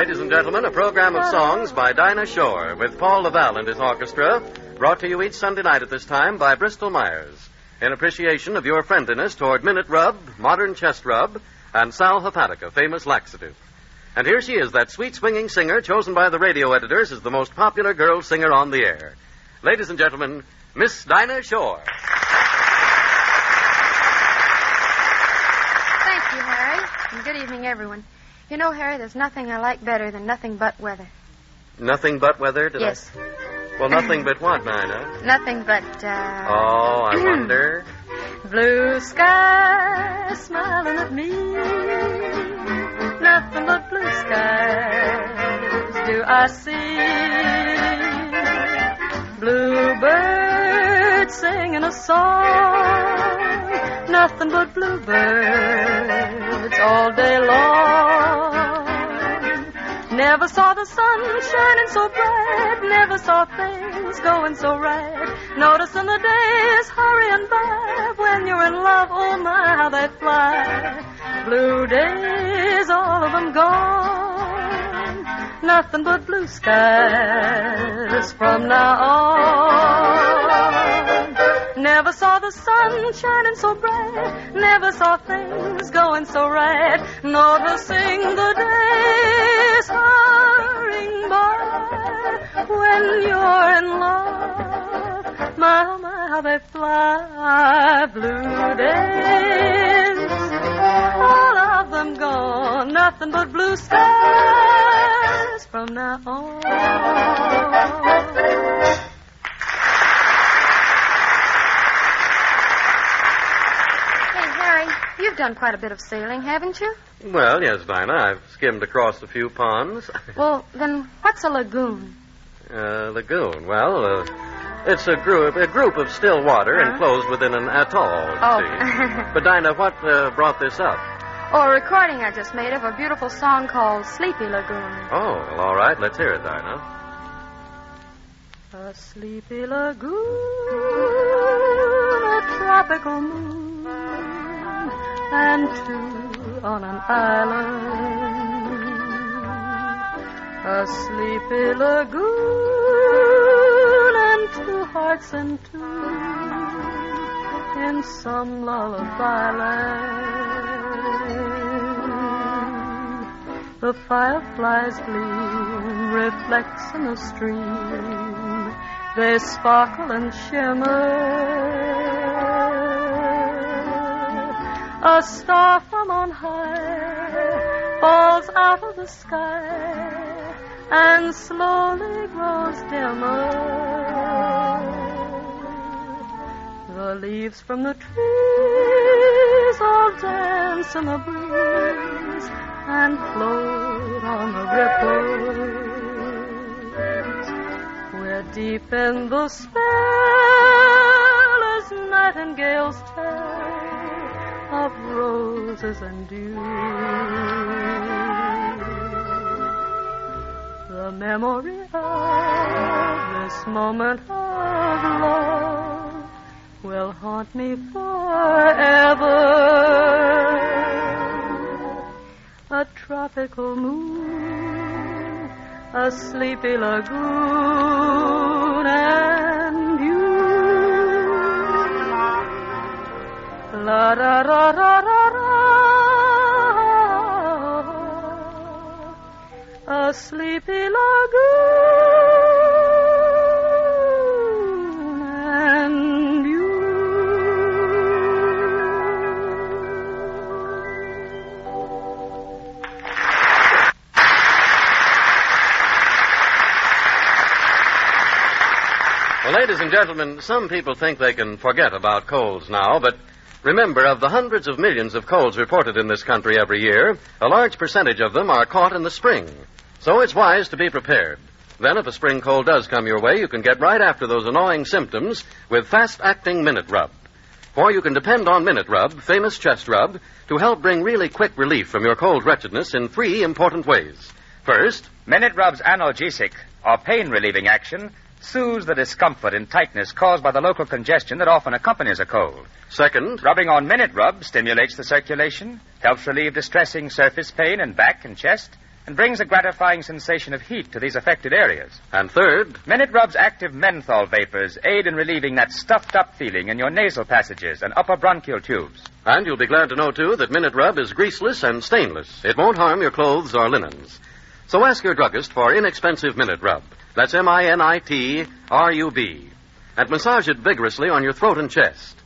ladies and gentlemen, a program of songs by Dinah Shore with Paul Laval and his orchestra, brought to you each Sunday night at this time by Bristol Myers, in appreciation of your friendliness toward Minute Rub, Modern Chest Rub, and Sal Hepatica, famous laxative. And here she is, that sweet swinging singer chosen by the radio editors as the most popular girl singer on the air. Ladies and gentlemen, Miss Dinah Shore. Thank you, Harry, and good evening, everyone. You know, Harry, there's nothing I like better than nothing but weather. Nothing but weather? Yes. Well, nothing but what, Dinah? Nothing but, Oh, I wonder. Blue sky smiling at me. Nothing but blue skies do I see. Bluebirds singing a song. Nothing but bluebirds all day long. Never saw the sun shining so bright. Never saw things going so right. Noticing the days hurrying by. When you're in love, oh my, how they fly. Blue days, all of them gone. Nothing but blue skies from now on. Never saw the sun shining so bright. Never saw things going so right. Noticing the days hurrying by. When you're in love, my, oh my, how they fly. Blue days, all of them gone. Nothing but blue skies from now on. You've done quite a bit of sailing, haven't you? Well, yes, Dinah. I've skimmed across a few ponds. Well, then what's a lagoon? Lagoon? Well, it's a group of still water enclosed within an atoll, you see. But, Dinah, what brought this up? Oh, a recording I just made of a beautiful song called Sleepy Lagoon. Oh, well, all right. Let's hear it, Dinah. A sleepy lagoon, a tropical moon, and two on an island. A sleepy lagoon and two hearts in two in some lullaby land. The fireflies gleam, reflects in the stream. They sparkle and shimmer. A star from on high falls out of the sky and slowly grows dimmer. The leaves from the trees all dance in the breeze and float on the ripples. We're deep in the spell as nightingales tell of roses and dew. The memory of this moment of love will haunt me forever. A tropical moon, a sleepy lagoon, and you. La da da da da da. A sleepy lagoon and you. Well, ladies and gentlemen, some people think they can forget about colds now, but remember, of the hundreds of millions of colds reported in this country every year, a large percentage of them are caught in the spring. So it's wise to be prepared. Then, if a spring cold does come your way, you can get right after those annoying symptoms with fast-acting Minute Rub. For you can depend on Minute Rub, famous chest rub, to help bring really quick relief from your cold wretchedness in 3 important ways. First, Minute Rub's analgesic, or pain-relieving action, soothes the discomfort and tightness caused by the local congestion that often accompanies a cold. second, Rubbing on Minute Rub stimulates the circulation, helps relieve distressing surface pain in back and chest, and brings a gratifying sensation of heat to these affected areas. And third, Minute Rub's active menthol vapors aid in relieving that stuffed-up feeling in your nasal passages and upper bronchial tubes. and you'll be glad to know, too, that Minute Rub is greaseless and stainless. It won't harm your clothes or linens. So ask your druggist for inexpensive Minute Rub. That's MINITRUB. And massage it vigorously on your throat and chest.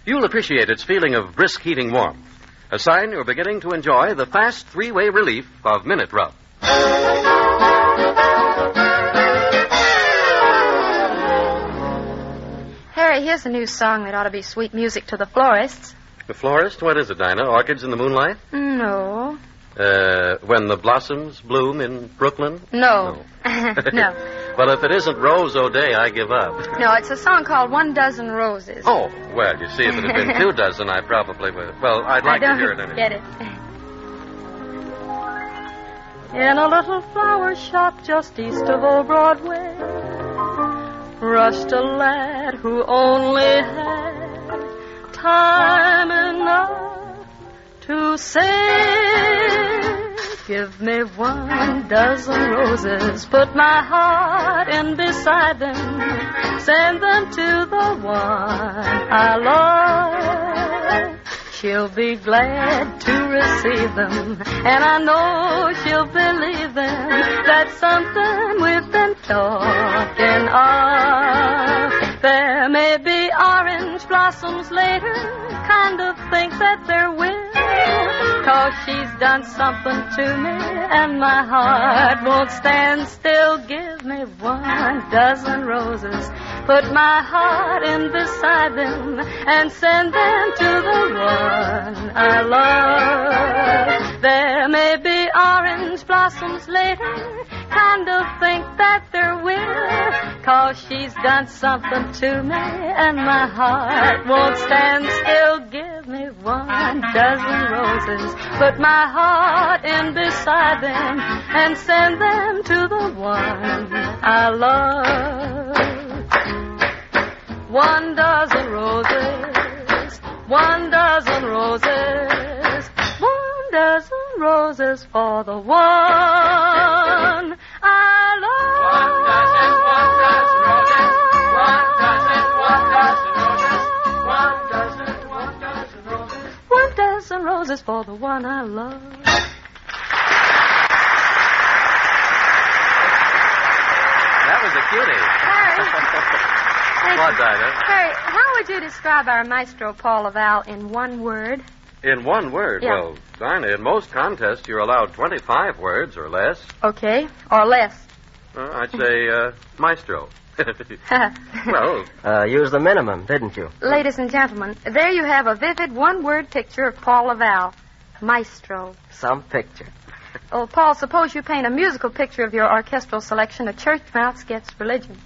You'll appreciate its feeling of brisk heating warmth. A sign you're beginning to enjoy the fast three-way relief of Minute Rub. Harry, here's a new song that ought to be sweet music to the florists. The florist? What is it, Dinah? Orchids in the moonlight? No. When the blossoms bloom in Brooklyn? No. No. Well, if it isn't Rose O'Day, I give up. No, it's a song called 1 Dozen Roses. Oh, well, you see, if it had been 2 dozen, I probably would. Well, I'd like to hear it anyway. Get it. In a little flower shop just east of old Broadway rushed a lad who only had time enough to say, give me 1 dozen roses, put my heart in beside them, send them to the one I love. She'll be glad to receive them, and I know she'll believe them. That's something we've been talking of. There may be orange blossoms later, kind of think that there will, 'cause she's done something to me, and my heart won't stand still. Give me 1 dozen roses, put my heart in beside them, and send them to the one I love. There may be orange blossoms later, kind of think that there will, 'cause she's done something to me, and my heart won't stand still. Give me 1 dozen roses, put my heart in beside them, and send them to the one I love. 1 dozen roses, 1 dozen roses, 1 dozen roses for the one I love. 1 dozen roses for the one I love. That was a cutie. What, Dinah? Harry, how would you describe our maestro, Paul Laval, in 1 word? In 1 word? Yeah. Well, Dinah, in most contests, you're allowed 25 words or less. Okay, or less. I'd say maestro. Well, Use the minimum, didn't you? Ladies and gentlemen, there you have a vivid 1-word picture of Paul Laval, maestro. Some picture. Oh, Paul, suppose you paint a musical picture of your orchestral selection, A Church Mouse Gets Religion.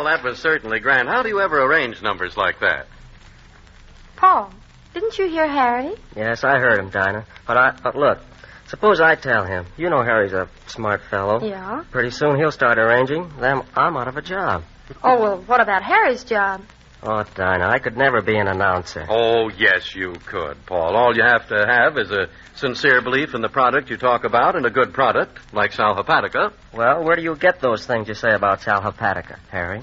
that was certainly grand. How do you ever arrange numbers like that? Paul, didn't you hear Harry? Yes, I heard him, Dinah. But look, Suppose I tell him. You know Harry's a smart fellow. Yeah? Pretty soon he'll start arranging. Then I'm out of a job. Oh, well, what about Harry's job? Oh, Dinah, I could never be an announcer. Oh, yes, you could, Paul. All you have to have is a sincere belief in the product you talk about and a good product, like Sal Hepatica. Well, where do you get those things you say about Sal Hepatica, Harry?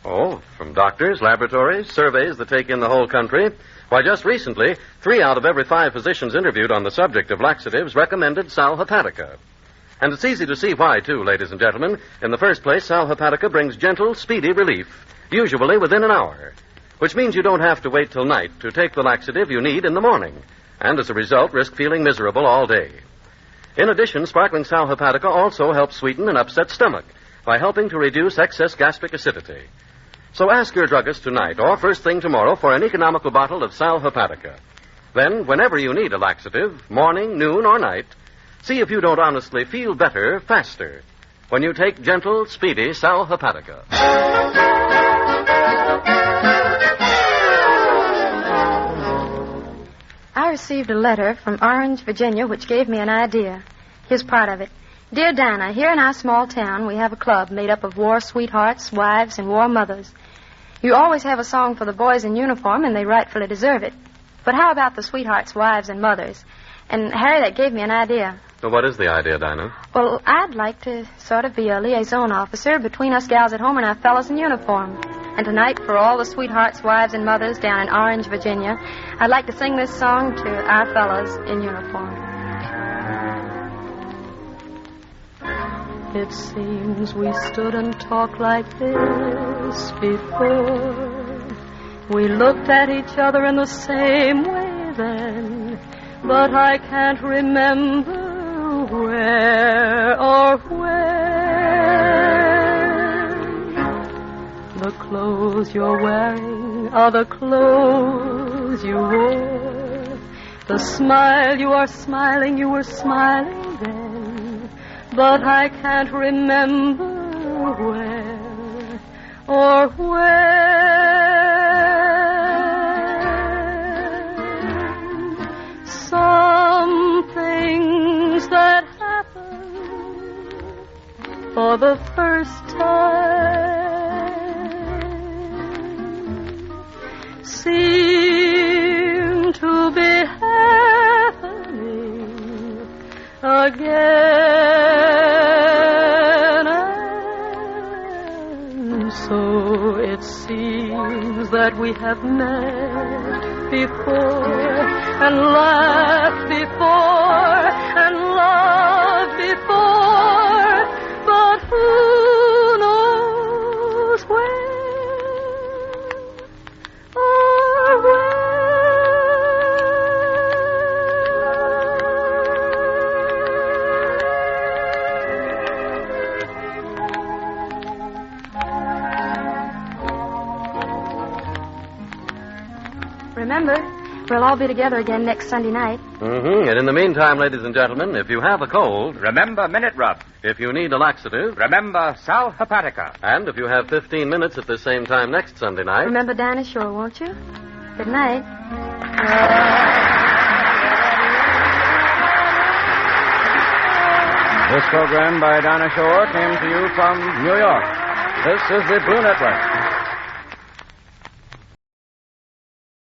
Oh, from doctors, laboratories, surveys that take in the whole country. Why, just recently, 3 out of every 5 physicians interviewed on the subject of laxatives recommended Sal Hepatica. And it's easy to see why, too, ladies and gentlemen. In the first place, Sal Hepatica brings gentle, speedy relief, usually within an hour, which means you don't have to wait till night to take the laxative you need in the morning, and as a result, risk feeling miserable all day. In addition, sparkling Sal Hepatica also helps sweeten an upset stomach by helping to reduce excess gastric acidity. So ask your druggist tonight or first thing tomorrow for an economical bottle of Sal Hepatica. Then, whenever you need a laxative, morning, noon, or night, see if you don't honestly feel better faster when you take gentle, speedy Sal Hepatica. I received a letter from Orange, Virginia, which gave me an idea. Here's part of it. Dear Dinah, here in our small town, we have a club made up of war sweethearts, wives, and war mothers. You always have a song for the boys in uniform, and they rightfully deserve it. But how about the sweethearts, wives, and mothers? And, Harry, that gave me an idea. So what is the idea, Dinah? Well, I'd like to sort of be a liaison officer between us gals at home and our fellas in uniform. And tonight, for all the sweethearts, wives, and mothers down in Orange, Virginia, I'd like to sing this song to our fellas in uniform. It seems we stood and talked like this before. We looked at each other in the same way then, but I can't remember where or when. The clothes you're wearing are the clothes you wore. The smile you are smiling, you were smiling then, but I can't remember where or when. Some things that happen for the first time seem to be happening again, and so it seems that we have met before and laughed before and loved before, but who knows where or when. Remember, we'll all be together again next Sunday night. Mm-hmm. And in the meantime, ladies and gentlemen, if you have a cold, Remember Minute Rub. if you need a laxative, Remember Sal Hepatica. and if you have 15 minutes at the same time next Sunday night, Remember Dinah Shore, won't you? Good night. This program by Dinah Shore came to you from New York. This is the Blue Network.